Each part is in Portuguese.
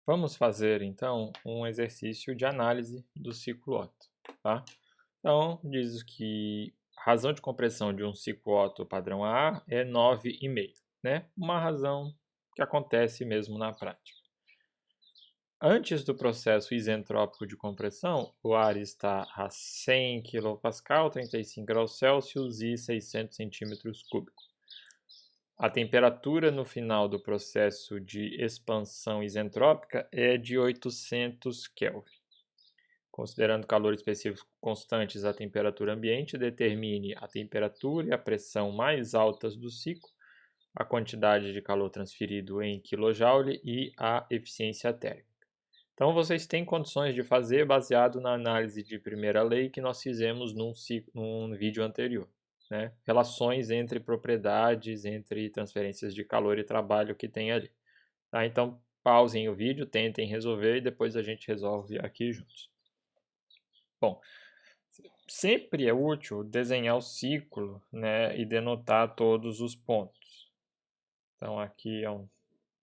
Vamos fazer, então, um exercício de análise do ciclo Otto, tá? Então, diz que a razão de compressão de um ciclo Otto padrão A é 9,5, né? Uma razão que acontece mesmo na prática. Antes do processo isentrópico de compressão, o ar está a 100 kPa, 35 graus Celsius e 600 centímetros cúbicos. A temperatura no final do processo de expansão isentrópica é de 800 Kelvin. Considerando calor específico constantes à temperatura ambiente, determine a temperatura e a pressão mais altas do ciclo, a quantidade de calor transferido em kJ e a eficiência térmica. Então, vocês têm condições de fazer baseado na análise de primeira lei que nós fizemos num vídeo anterior. Né? Relações entre propriedades, entre transferências de calor e trabalho que tem ali. Tá? Então, pausem o vídeo, tentem resolver e depois a gente resolve aqui juntos. Bom, sempre é útil desenhar o ciclo, né, e denotar todos os pontos. Então, aqui é um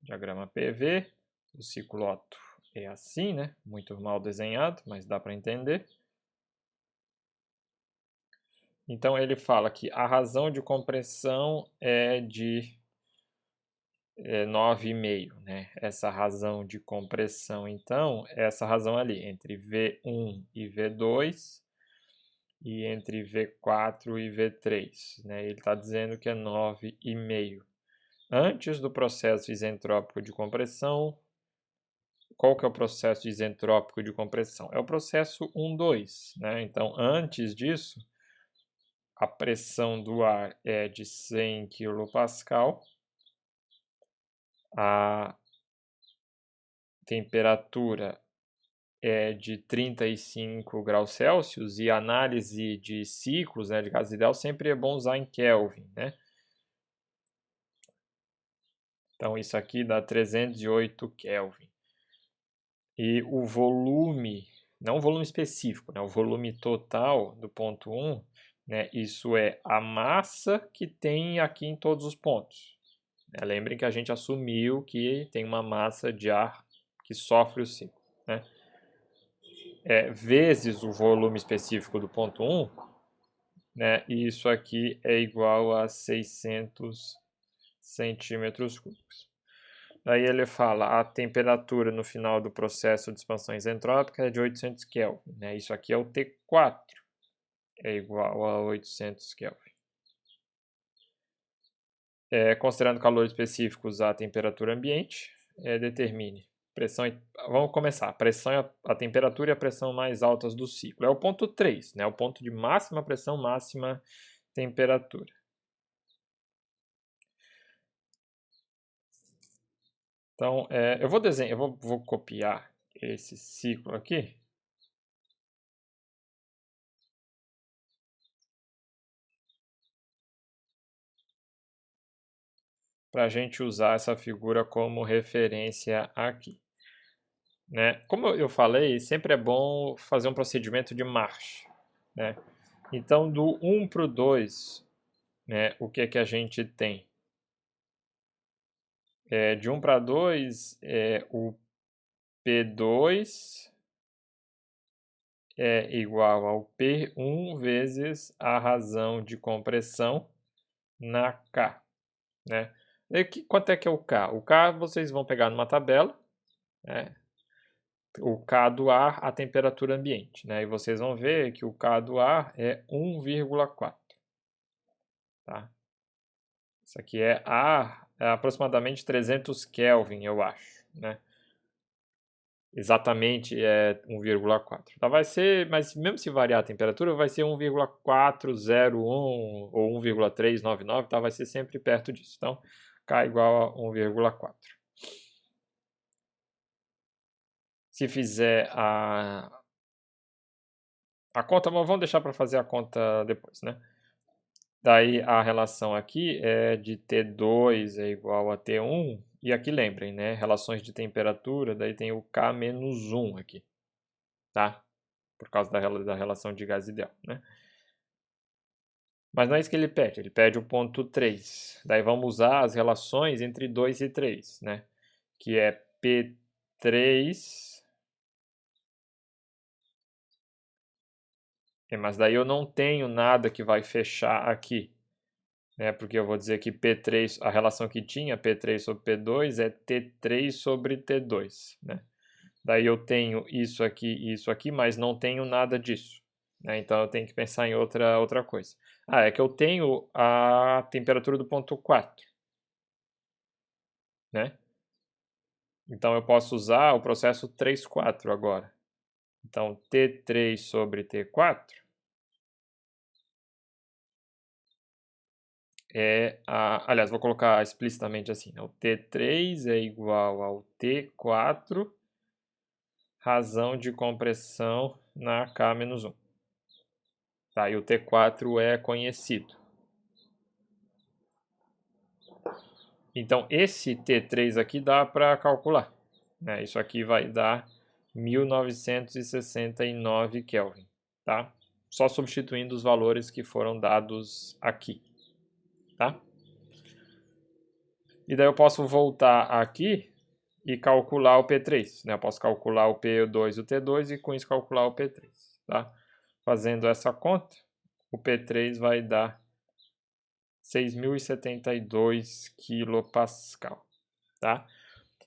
diagrama PV, o ciclo Otto é assim, né? Muito mal desenhado, mas dá para entender. Então, ele fala que a razão de compressão é de 9,5, né? Essa razão de compressão, então, é essa razão ali, entre V1 e V2, e entre V4 e V3, né? Ele está dizendo que é 9,5. Antes do processo isentrópico de compressão, qual que é o processo isentrópico de compressão? É o processo 1,2, né? Então, antes disso, a pressão do ar é de 100 kPa, a temperatura é de 35 graus Celsius e a análise de ciclos, né, de gás ideal sempre é bom usar em Kelvin, né? Então, isso aqui dá 308 Kelvin. E o volume, não o volume específico, né, o volume total do ponto 1, né, isso é a massa que tem aqui em todos os pontos. Lembrem que a gente assumiu que tem uma massa de ar que sofre o ciclo, né? Vezes o volume específico do ponto 1, né? E isso aqui é igual a 600 centímetros cúbicos. Daí ele fala a temperatura no final do processo de expansão isentrópica é de 800 Kelvin, né? Isso aqui é o T4, é igual a 800 Kelvin. Considerando calores específicos à temperatura ambiente, determine pressão. Vamos começar. A temperatura e a pressão mais altas do ciclo. É o ponto 3, né? O ponto de máxima pressão, máxima temperatura. Então, eu vou desenhar, vou copiar esse ciclo aqui. Para a gente usar essa figura como referência aqui. Né? Como eu falei, sempre é bom fazer um procedimento de marcha. Né? Então, do 1 para o 2, né, o que é que a gente tem? De 1 para 2, o P2 é igual ao P1 vezes a razão de compressão na K. Né? Quanto é que é o K? O K vocês vão pegar numa tabela, né? O K do ar, a temperatura ambiente. Né? E vocês vão ver que o K do ar é 1,4. Tá? Isso aqui é aproximadamente 300 Kelvin, eu acho. Né? Exatamente é 1,4. Tá? Vai ser, mas mesmo se variar a temperatura, vai ser 1,401 ou 1,399, tá? Vai ser sempre perto disso. Então, K igual a 1,4. Se fizer a conta, mas vamos deixar para fazer a conta depois, né? Daí a relação aqui é de T2 é igual a T1. E aqui lembrem, né? Relações de temperatura, daí tem o K menos 1 aqui, tá? Por causa da relação de gás ideal, né? Mas não é isso que ele pede o ponto 3. Daí vamos usar as relações entre 2 e 3, né? Que é P3... mas daí eu não tenho nada que vai fechar aqui, né? Porque eu vou dizer que P3, a relação que tinha P3 sobre P2 é T3 sobre T2, né? Daí eu tenho isso aqui, mas não tenho nada disso, né? Então eu tenho que pensar em outra coisa. É que eu tenho a temperatura do ponto 4, né? Então eu posso usar o processo 3,4 agora. Então T3 sobre T4 aliás, vou colocar explicitamente assim, né? O T3 é igual ao T4 razão de compressão na K-1. Tá, e o T4 é conhecido. Então, esse T3 aqui dá para calcular, né? Isso aqui vai dar 1969 Kelvin, tá? Só substituindo os valores que foram dados aqui, tá? E daí eu posso voltar aqui e calcular o P3, né? Eu posso calcular o P2 e o T2 e com isso calcular o P3, tá? Fazendo essa conta, o P3 vai dar 6.072 kPa, tá?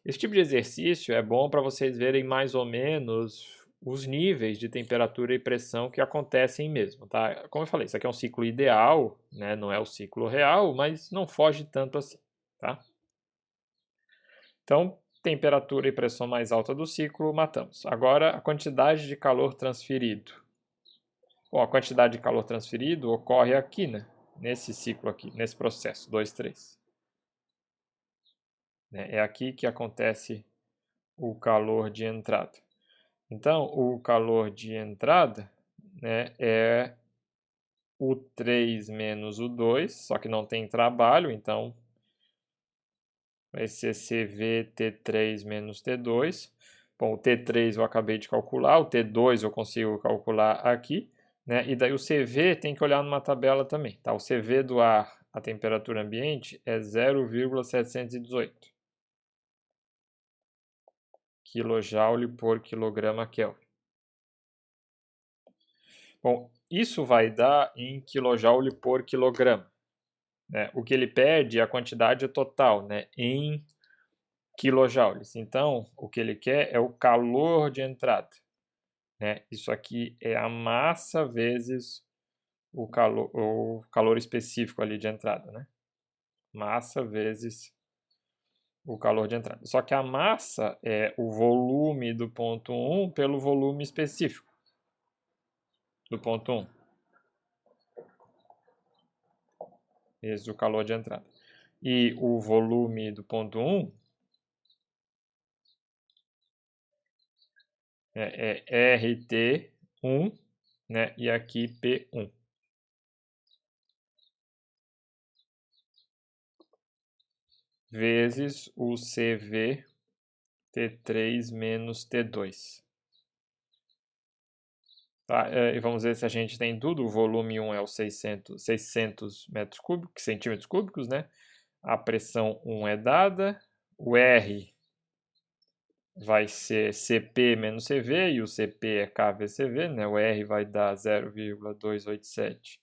Esse tipo de exercício é bom para vocês verem mais ou menos os níveis de temperatura e pressão que acontecem mesmo, tá? Como eu falei, isso aqui é um ciclo ideal, né? Não é o ciclo real, mas não foge tanto assim, tá? Então, temperatura e pressão mais alta do ciclo, matamos. Agora, a quantidade de calor transferido. Bom, a quantidade de calor transferido ocorre aqui, né? Nesse ciclo aqui, nesse processo, 2, 3. É aqui que acontece o calor de entrada. Então, o calor de entrada, né, é o 3 menos o 2, só que não tem trabalho, então vai ser CV T3 menos T2. Bom, o T3 eu acabei de calcular, o T2 eu consigo calcular aqui, né? E daí o CV tem que olhar numa tabela também, tá? O CV do ar, a temperatura ambiente, é 0,718 kJ por quilograma Kelvin. Bom, isso vai dar em kJ por quilograma, né? O que ele pede é a quantidade total, né? Em kilojoules. Então, o que ele quer é o calor de entrada, né? Isso aqui é a massa vezes o calor específico ali de entrada, né? Massa vezes o calor de entrada. Só que a massa é o volume do ponto 1 pelo volume específico do ponto 1. Esse é o calor de entrada. E o volume do ponto 1 é RT1, né? E aqui P1. Vezes o CV T3 menos T2. Tá? E vamos ver se a gente tem tudo. O volume 1 é o 600 metros cúbicos, centímetros cúbicos, né? A pressão 1 é dada. O R vai ser CP menos CV, e o CP é KVCV, né? O R vai dar 0,287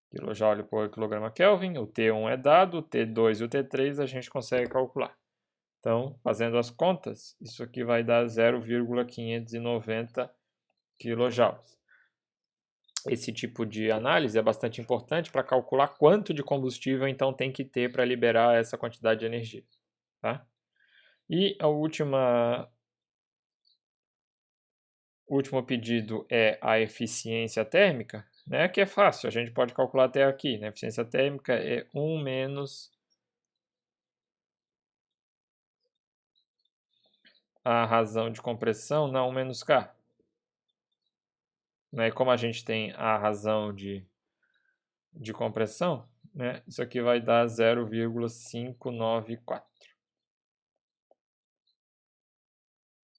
kJ por quilograma Kelvin. O T1 é dado, o T2 e o T3 a gente consegue calcular. Então, fazendo as contas, isso aqui vai dar 0,590 kJ. Esse tipo de análise é bastante importante para calcular quanto de combustível então tem que ter para liberar essa quantidade de energia, tá? E o último pedido é a eficiência térmica, né? Que é fácil, a gente pode calcular até aqui, né? A eficiência térmica é 1 menos a razão de compressão na 1 menos K. Né? E como a gente tem a razão de compressão, né? Isso aqui vai dar 0,594.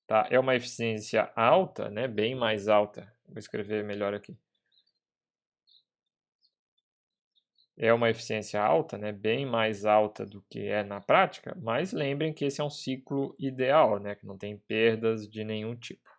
Tá? É uma eficiência alta, né? Bem mais alta. Vou escrever melhor aqui. é uma eficiência alta, né, bem mais alta do que é na prática, mas lembrem que esse é um ciclo ideal, né, que não tem perdas de nenhum tipo.